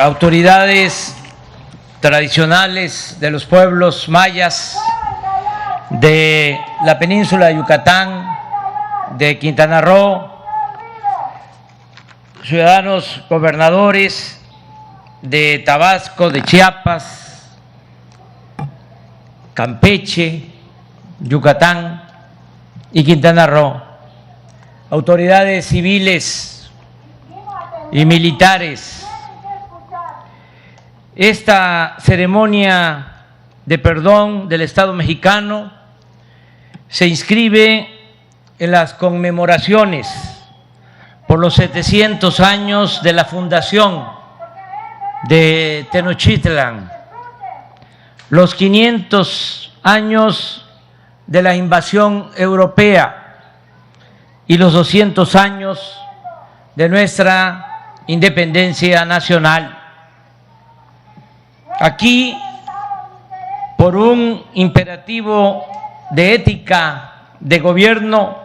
autoridades tradicionales de los pueblos mayas de la península de Yucatán, de Quintana Roo, ciudadanos gobernadores de Tabasco, de Chiapas, Campeche, Yucatán y Quintana Roo, autoridades civiles y militares. Esta ceremonia de perdón del Estado mexicano se inscribe en las conmemoraciones por los 700 años de la fundación de Tenochtitlan, los 500 años de la invasión europea y los 200 años de nuestra independencia nacional. Aquí, por un imperativo de ética de gobierno,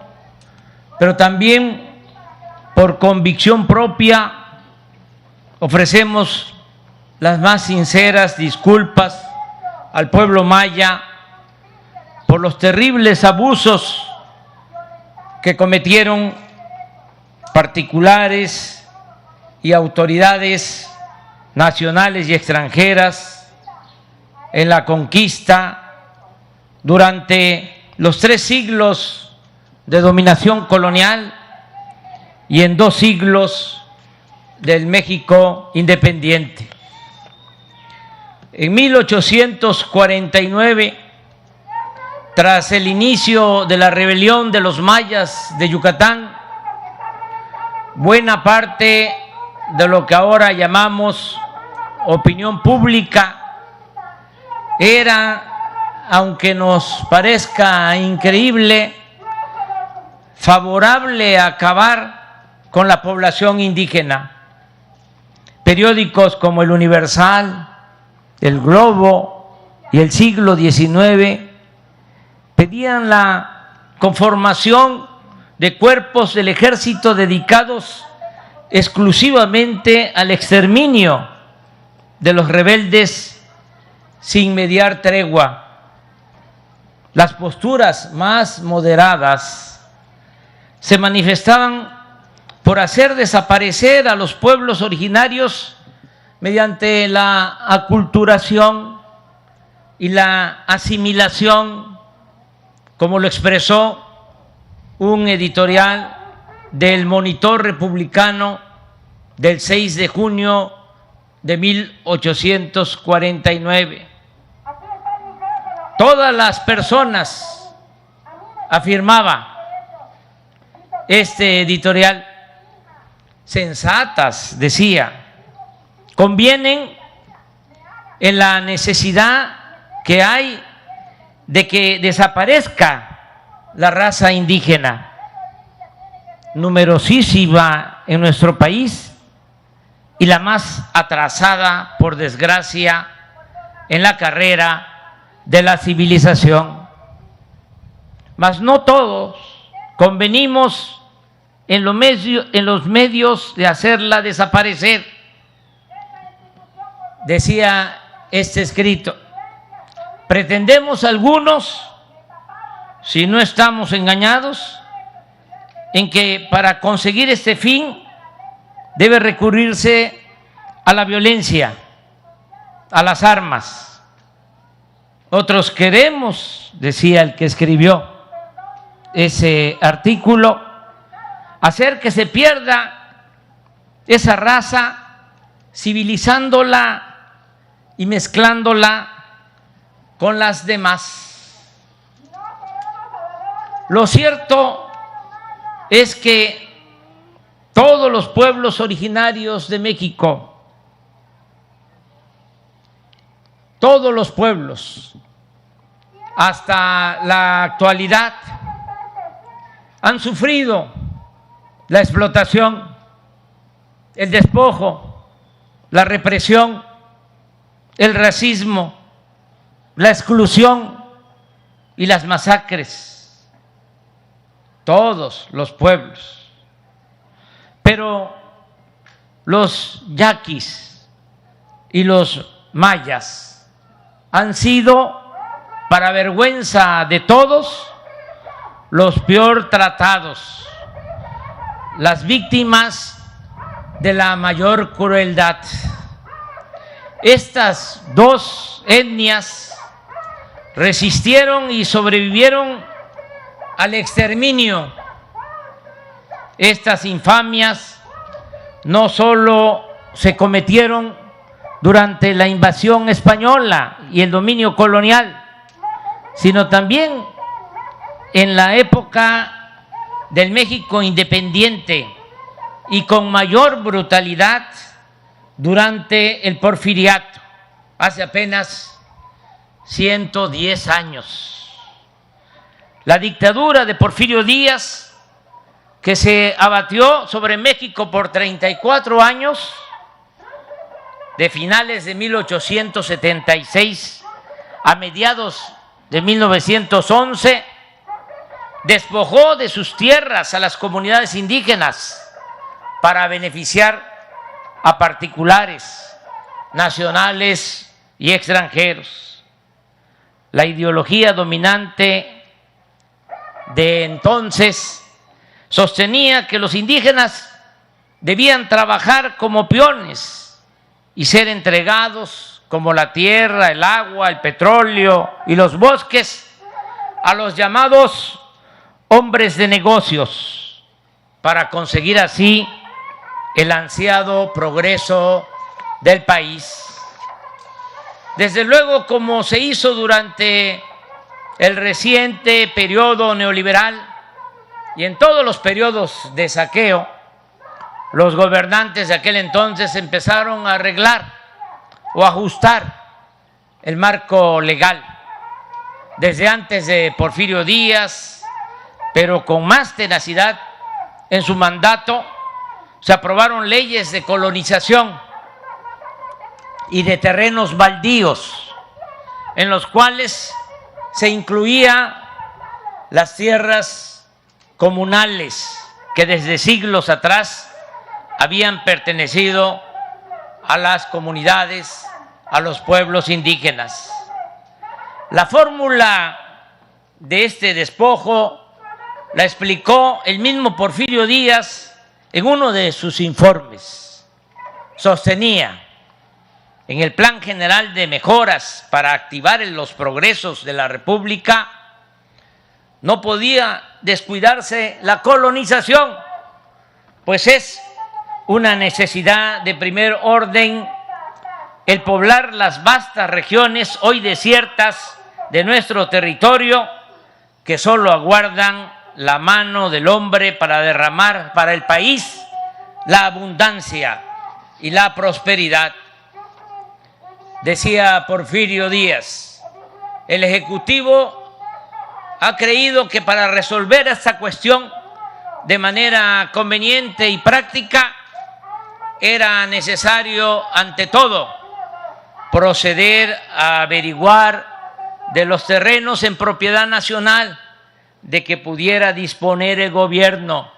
pero también por convicción propia, ofrecemos las más sinceras disculpas al pueblo maya por los terribles abusos que cometieron particulares y autoridades nacionales y extranjeras en la conquista durante los 3 siglos de dominación colonial y en 2 siglos del México independiente. En 1849, tras el inicio de la rebelión de los mayas de Yucatán, buena parte de lo que ahora llamamos opinión pública era, aunque nos parezca increíble, favorable a acabar con la población indígena. Periódicos como El Universal, El Globo y El Siglo XIX pedían la conformación de cuerpos del ejército dedicados exclusivamente al exterminio de los rebeldes sin mediar tregua. Las posturas más moderadas se manifestaban por hacer desaparecer a los pueblos originarios mediante la aculturación y la asimilación, como lo expresó un editorial del Monitor Republicano del 6 de junio de 1849. Todas las personas, afirmaba este editorial, sensatas, decía, convienen en la necesidad que hay de que desaparezca la raza indígena, numerosísima en nuestro país y la más atrasada, por desgracia, en la carrera de la civilización. Mas no todos convenimos en los medios de hacerla desaparecer. Decía este escrito, pretendemos algunos, si no estamos engañados, en que para conseguir este fin debe recurrirse a la violencia, a las armas. Otros queremos, decía el que escribió ese artículo, hacer que se pierda esa raza civilizándola y mezclándola con las demás. Lo cierto es que todos los pueblos originarios de México, todos los pueblos, hasta la actualidad, han sufrido la explotación, el despojo, la represión, el racismo, la exclusión y las masacres. Todos los pueblos. Pero los yaquis, y los mayas han sido, para vergüenza de todos, los peor tratados, las víctimas de la mayor crueldad. Estas dos etnias resistieron y sobrevivieron al exterminio. Estas infamias no solo se cometieron durante la invasión española y el dominio colonial, sino también en la época del México independiente y con mayor brutalidad durante el Porfiriato, hace apenas 110 años. La dictadura de Porfirio Díaz, que se abatió sobre México por 34 años, de finales de 1876 a mediados de 1911, despojó de sus tierras a las comunidades indígenas para beneficiar a particulares, nacionales y extranjeros. La ideología dominante de entonces sostenía que los indígenas debían trabajar como peones y ser entregados, como la tierra, el agua, el petróleo y los bosques, a los llamados hombres de negocios, para conseguir así el ansiado progreso del país. Desde luego, como se hizo durante el reciente periodo neoliberal y en todos los periodos de saqueo, los gobernantes de aquel entonces empezaron a arreglar o ajustar el marco legal. Desde antes de Porfirio Díaz, pero con más tenacidad en su mandato, se aprobaron leyes de colonización y de terrenos baldíos, en los cuales se incluía las tierras comunales que desde siglos atrás habían pertenecido a las comunidades, a los pueblos indígenas. La fórmula de este despojo la explicó el mismo Porfirio Díaz en uno de sus informes. Sostenía: en el Plan General de Mejoras para activar los progresos de la República, no podía descuidarse la colonización, pues es una necesidad de primer orden el poblar las vastas regiones hoy desiertas de nuestro territorio, que solo aguardan la mano del hombre para derramar para el país la abundancia y la prosperidad. Decía Porfirio Díaz: el Ejecutivo ha creído que para resolver esta cuestión de manera conveniente y práctica era necesario, ante todo, proceder a averiguar de los terrenos en propiedad nacional de que pudiera disponer el gobierno,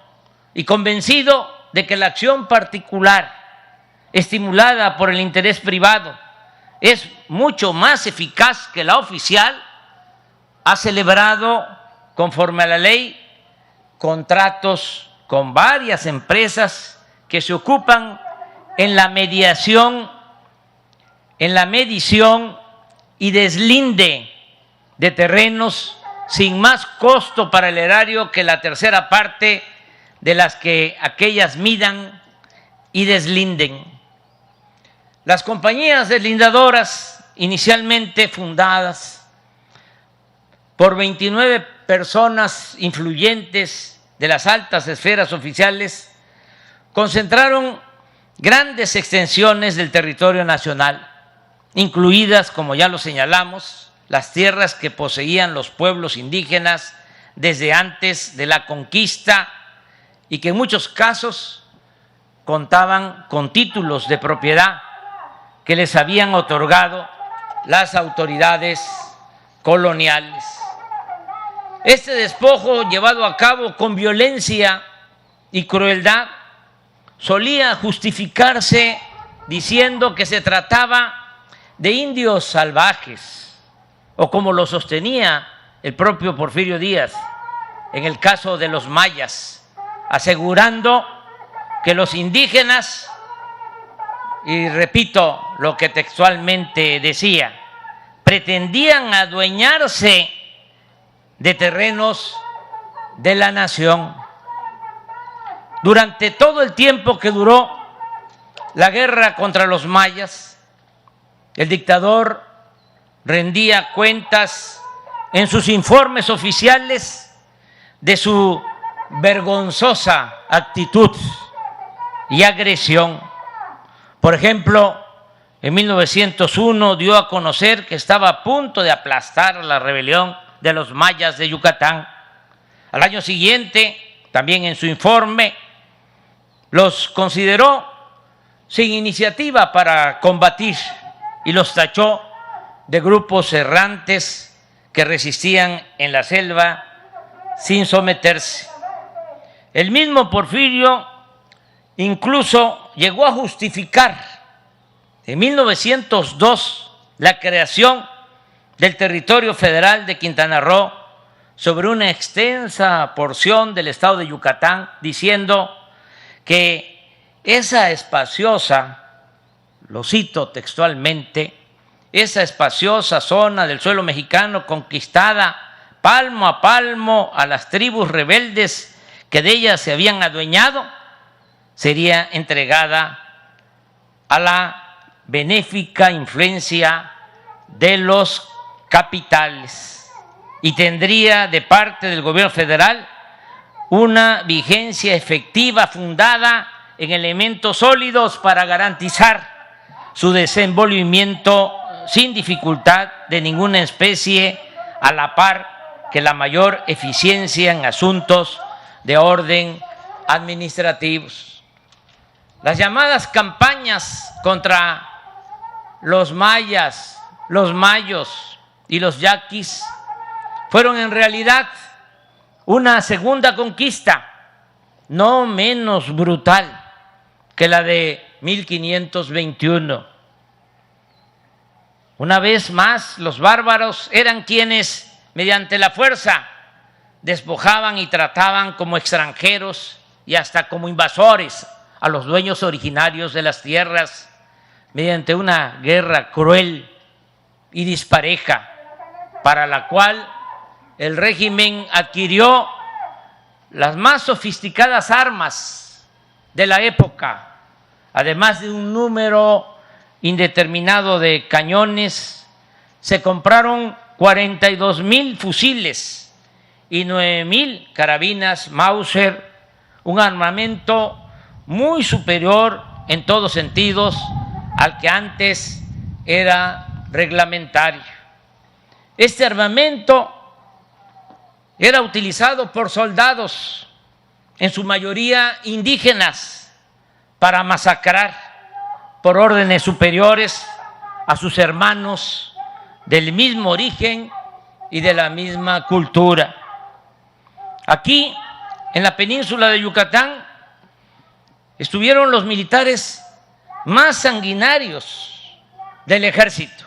y convencido de que la acción particular, estimulada por el interés privado, es mucho más eficaz que la oficial, ha celebrado, conforme a la ley, contratos con varias empresas que se ocupan en la mediación, en la medición y deslinde de terrenos sin más costo para el erario que la tercera parte de las que aquellas midan y deslinden. Las compañías deslindadoras, inicialmente fundadas por 29 personas influyentes de las altas esferas oficiales, concentraron grandes extensiones del territorio nacional, incluidas, como ya lo señalamos, las tierras que poseían los pueblos indígenas desde antes de la conquista y que en muchos casos contaban con títulos de propiedad que les habían otorgado las autoridades coloniales. Este despojo, llevado a cabo con violencia y crueldad, solía justificarse diciendo que se trataba de indios salvajes, o como lo sostenía el propio Porfirio Díaz en el caso de los mayas, asegurando que los indígenas, y repito lo que textualmente decía, pretendían adueñarse de terrenos de la nación. Durante todo el tiempo que duró la guerra contra los mayas, el dictador rendía cuentas en sus informes oficiales de su vergonzosa actitud y agresión. Por ejemplo, en 1901 dio a conocer que estaba a punto de aplastar la rebelión de los mayas de Yucatán. Al año siguiente, también en su informe, los consideró sin iniciativa para combatir y los tachó de grupos errantes que resistían en la selva sin someterse. El mismo Porfirio incluso llegó a justificar en 1902 la creación del territorio federal de Quintana Roo sobre una extensa porción del estado de Yucatán, diciendo que esa espaciosa, lo cito textualmente, esa espaciosa zona del suelo mexicano conquistada palmo a palmo a las tribus rebeldes que de ella se habían adueñado, sería entregada a la benéfica influencia de los capitales y tendría de parte del gobierno federal una vigencia efectiva fundada en elementos sólidos para garantizar su desenvolvimiento sin dificultad de ninguna especie, a la par que la mayor eficiencia en asuntos de orden administrativos. Las llamadas campañas contra los mayas, los mayos y los yaquis fueron en realidad una segunda conquista, no menos brutal que la de 1521. Una vez más, los bárbaros eran quienes, mediante la fuerza, despojaban y trataban como extranjeros y hasta como invasores a los dueños originarios de las tierras, mediante una guerra cruel y dispareja, para la cual el régimen adquirió las más sofisticadas armas de la época, además de un número indeterminado de cañones. Se compraron 42,000 fusiles y 9,000 carabinas Mauser, un armamento muy superior en todos sentidos al que antes era reglamentario. Este armamento era utilizado por soldados, en su mayoría indígenas, para masacrar por órdenes superiores a sus hermanos del mismo origen y de la misma cultura. Aquí, en la península de Yucatán, estuvieron los militares más sanguinarios del ejército.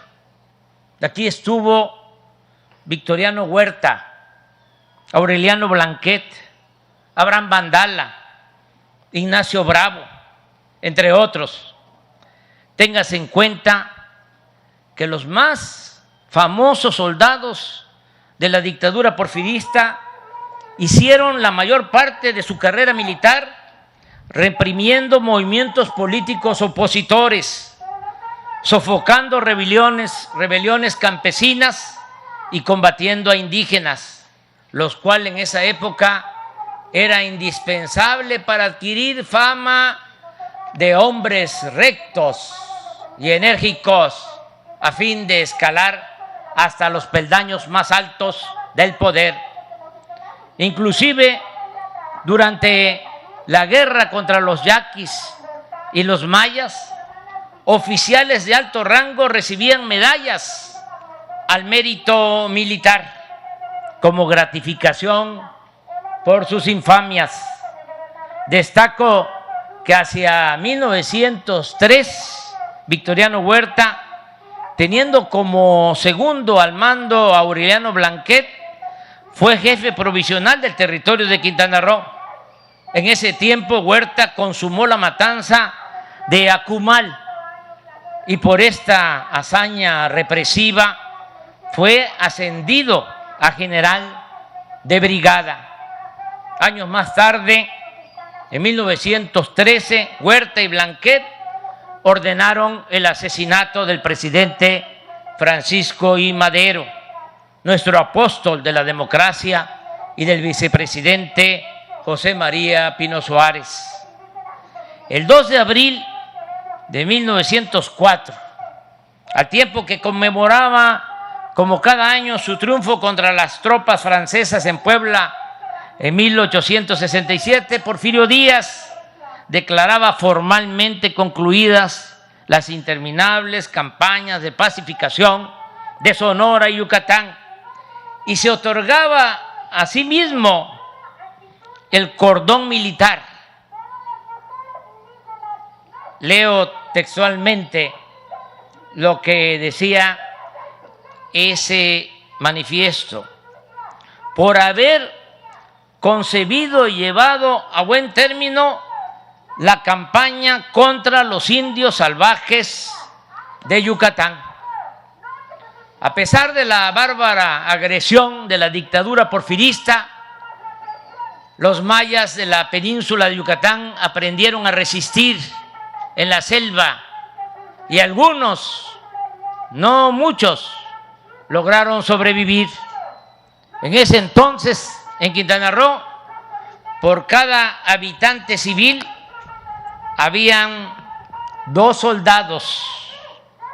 Aquí estuvo Victoriano Huerta, Aureliano Blanquet, Abraham Vandala, Ignacio Bravo, entre otros. Téngase en cuenta que los más famosos soldados de la dictadura porfirista hicieron la mayor parte de su carrera militar reprimiendo movimientos políticos opositores, sofocando rebeliones campesinas y combatiendo a indígenas, los cuales en esa época era indispensable para adquirir fama de hombres rectos y enérgicos a fin de escalar hasta los peldaños más altos del poder. Inclusive, durante la guerra contra los yaquis y los mayas, oficiales de alto rango recibían medallas al mérito militar como gratificación por sus infamias. Destaco que hacia 1903 Victoriano Huerta, teniendo como segundo al mando a Aureliano Blanquet, fue jefe provisional del territorio de Quintana Roo. En ese tiempo Huerta consumó la matanza de Akumal y por esta hazaña represiva fue ascendido a general de brigada. Años más tarde, en 1913, Huerta y Blanquet ordenaron el asesinato del presidente Francisco I. Madero, nuestro apóstol de la democracia, y del vicepresidente José María Pino Suárez. El 2 de abril de 1904, al tiempo que conmemoraba como cada año su triunfo contra las tropas francesas en Puebla en 1867, Porfirio Díaz declaraba formalmente concluidas las interminables campañas de pacificación de Sonora y Yucatán y se otorgaba a sí mismo el cordón militar. Leo textualmente lo que decía ese manifiesto: por haber concebido y llevado a buen término la campaña contra los indios salvajes de Yucatán. A pesar de la bárbara agresión de la dictadura porfirista, los mayas de la península de Yucatán aprendieron a resistir en la selva y algunos, no muchos, lograron sobrevivir. En ese entonces, en Quintana Roo, por cada habitante civil habían 2 soldados.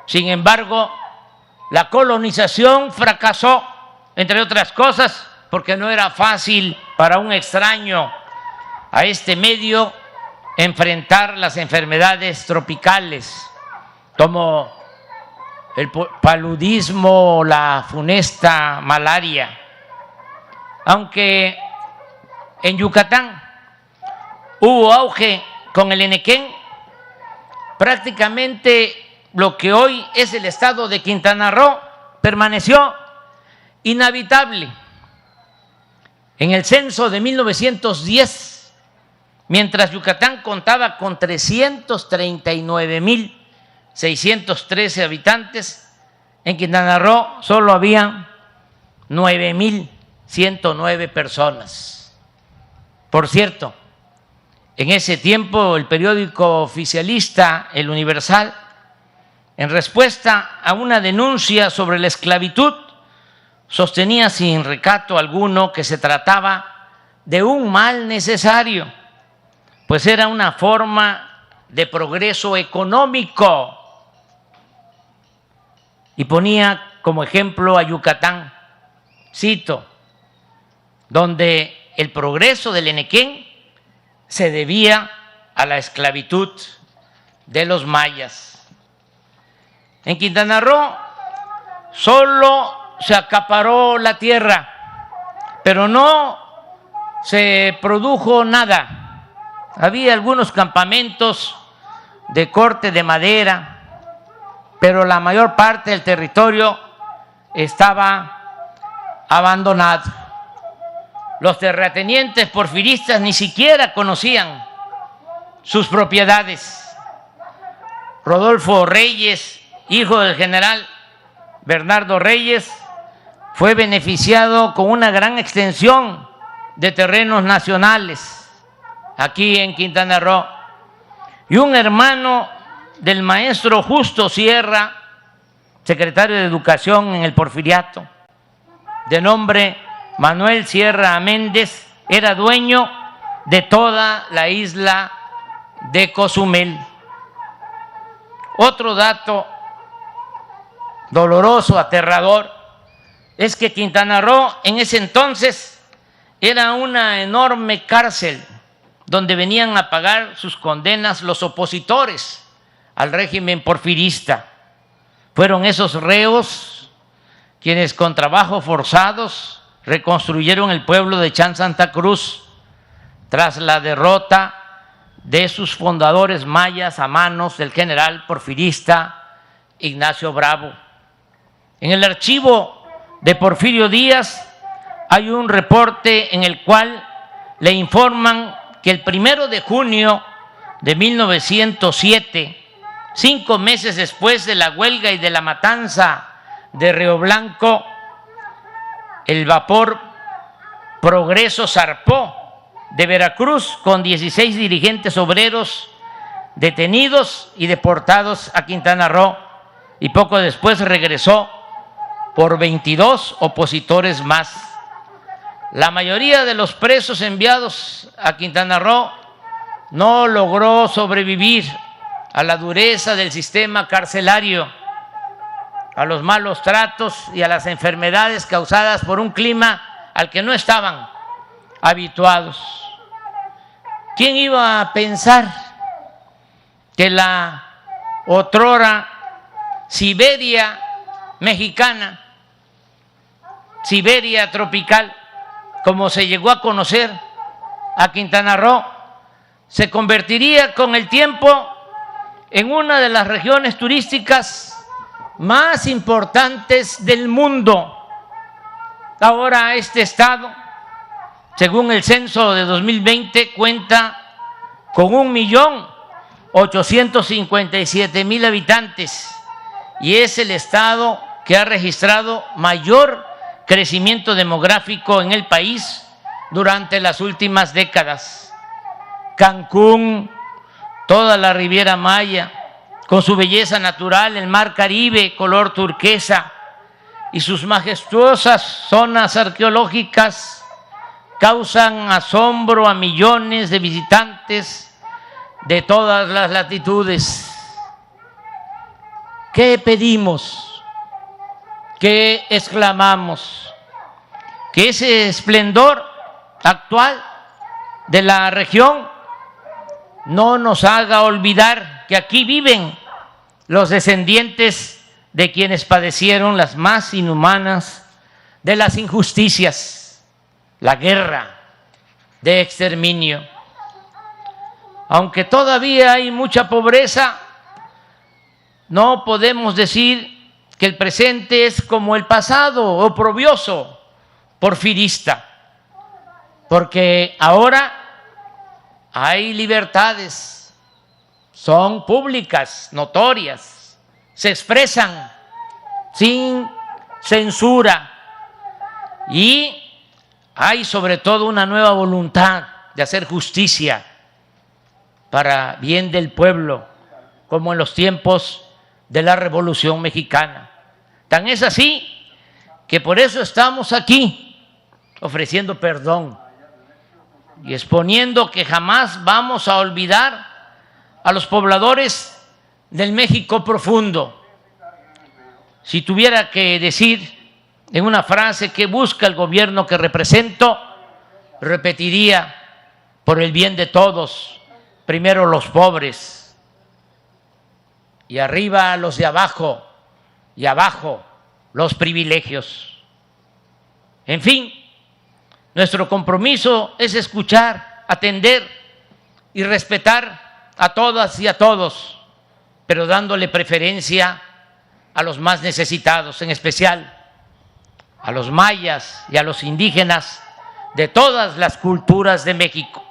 Sin embargo, la colonización fracasó, entre otras cosas, porque no era fácil para un extraño a este medio enfrentar las enfermedades tropicales, como el paludismo, la funesta malaria. Aunque en Yucatán hubo auge con el Enequén, prácticamente lo que hoy es el estado de Quintana Roo permaneció inhabitable. En el censo de 1910, mientras Yucatán contaba con 339.613 habitantes, en Quintana Roo solo había 9.109 personas. Por cierto, en ese tiempo el periódico oficialista El Universal, en respuesta a una denuncia sobre la esclavitud, sostenía sin recato alguno que se trataba de un mal necesario, pues era una forma de progreso económico, y ponía como ejemplo a Yucatán, cito, donde el progreso del Enequén se debía a la esclavitud de los mayas. En Quintana Roo solo se acaparó la tierra, pero no se produjo nada. Había algunos campamentos de corte de madera, pero la mayor parte del territorio estaba abandonado. Los terratenientes porfiristas ni siquiera conocían sus propiedades. Rodolfo Reyes, hijo del general Bernardo Reyes, fue beneficiado con una gran extensión de terrenos nacionales aquí en Quintana Roo. Y un hermano del maestro Justo Sierra, secretario de Educación en el Porfiriato, de nombre Manuel Sierra Méndez, era dueño de toda la isla de Cozumel. Otro dato doloroso, aterrador, es que Quintana Roo en ese entonces era una enorme cárcel donde venían a pagar sus condenas los opositores al régimen porfirista. Fueron esos reos quienes con trabajos forzados reconstruyeron el pueblo de Chan Santa Cruz tras la derrota de sus fundadores mayas a manos del general porfirista Ignacio Bravo. En el archivo de Porfirio Díaz hay un reporte en el cual le informan que el 1 de junio de 1907, 5 meses después de la huelga y de la matanza de Río Blanco, el vapor Progreso zarpó de Veracruz con 16 dirigentes obreros detenidos y deportados a Quintana Roo, y poco después regresó por 22 opositores más. La mayoría de los presos enviados a Quintana Roo no logró sobrevivir a la dureza del sistema carcelario, a los malos tratos y a las enfermedades causadas por un clima al que no estaban habituados. ¿Quién iba a pensar que la otrora Siberia mexicana, Siberia tropical, como se llegó a conocer a Quintana Roo, se convertiría con el tiempo en una de las regiones turísticas más importantes del mundo? Ahora este estado, según el censo de 2020, cuenta con 1.857.000 habitantes y es el estado que ha registrado mayor crecimiento demográfico en el país durante las últimas décadas. Cancún, toda la Riviera Maya, con su belleza natural, el mar Caribe color turquesa y sus majestuosas zonas arqueológicas causan asombro a millones de visitantes de todas las latitudes. ¿Qué pedimos? ¿Qué exclamamos? Que ese esplendor actual de la región no nos haga olvidar que aquí viven los descendientes de quienes padecieron las más inhumanas de las injusticias, la guerra de exterminio. Aunque todavía hay mucha pobreza, no podemos decir que el presente es como el pasado, oprobioso, porfirista, porque ahora hay libertades, son públicas, notorias, se expresan sin censura y hay sobre todo una nueva voluntad de hacer justicia para bien del pueblo, como en los tiempos de la Revolución Mexicana. Tan es así que por eso estamos aquí ofreciendo perdón y exponiendo que jamás vamos a olvidar a los pobladores del México profundo. Si tuviera que decir en una frase qué busca el gobierno que represento, repetiría: por el bien de todos, primero los pobres, y arriba los de abajo, y abajo los privilegios. En fin, nuestro compromiso es escuchar, atender y respetar a todas y a todos, pero dándole preferencia a los más necesitados, en especial a los mayas y a los indígenas de todas las culturas de México.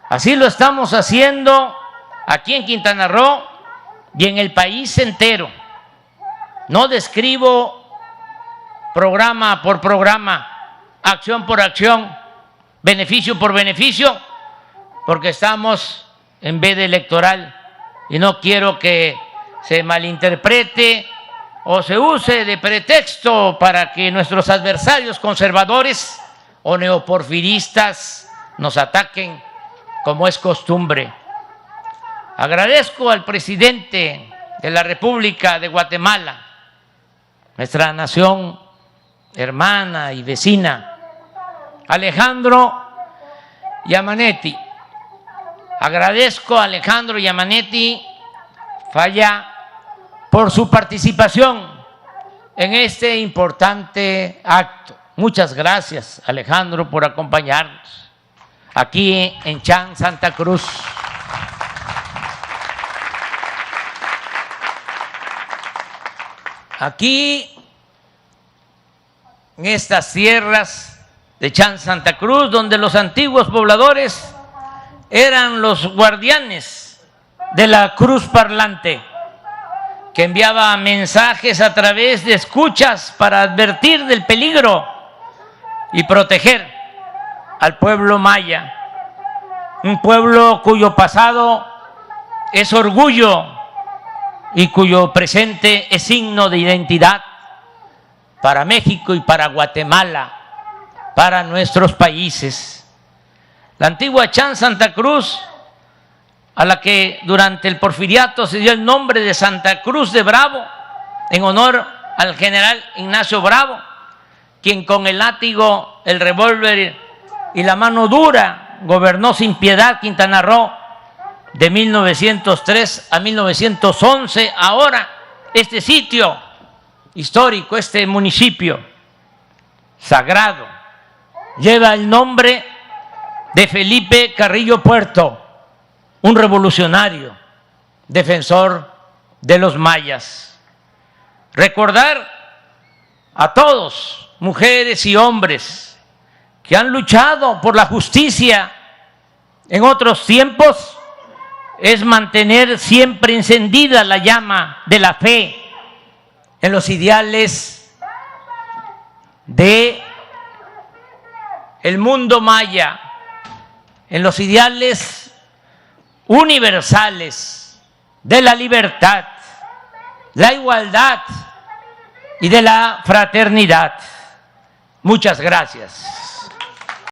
Así lo estamos haciendo aquí en Quintana Roo y en el país entero. No describo programa por programa, acción por acción, beneficio por beneficio, porque estamos en veda electoral y no quiero que se malinterprete o se use de pretexto para que nuestros adversarios conservadores o neoporfiristas nos ataquen, como es costumbre. Agradezco al presidente de la República de Guatemala, nuestra nación hermana y vecina, Alejandro Yamanetti. Agradezco a Alejandro Yamanetti Falla por su participación en este importante acto. Muchas gracias, Alejandro, por acompañarnos aquí en Chan, Santa Cruz. Aquí, en estas tierras de Chan Santa Cruz, donde los antiguos pobladores eran los guardianes de la cruz parlante, que enviaba mensajes a través de escuchas para advertir del peligro y proteger al pueblo maya, un pueblo cuyo pasado es orgullo y cuyo presente es signo de identidad para México y para Guatemala, para nuestros países. La antigua Chan Santa Cruz, a la que durante el porfiriato se dio el nombre de Santa Cruz de Bravo, en honor al general Ignacio Bravo, quien con el látigo, el revólver y la mano dura gobernó sin piedad Quintana Roo de 1903 a 1911. Ahora este sitio histórico, este municipio sagrado, lleva el nombre de Felipe Carrillo Puerto, un revolucionario, defensor de los mayas. Recordar a todos, mujeres y hombres, que han luchado por la justicia en otros tiempos, es mantener siempre encendida la llama de la fe en los ideales de el mundo maya, en los ideales universales de la libertad, la igualdad y de la fraternidad. Muchas gracias.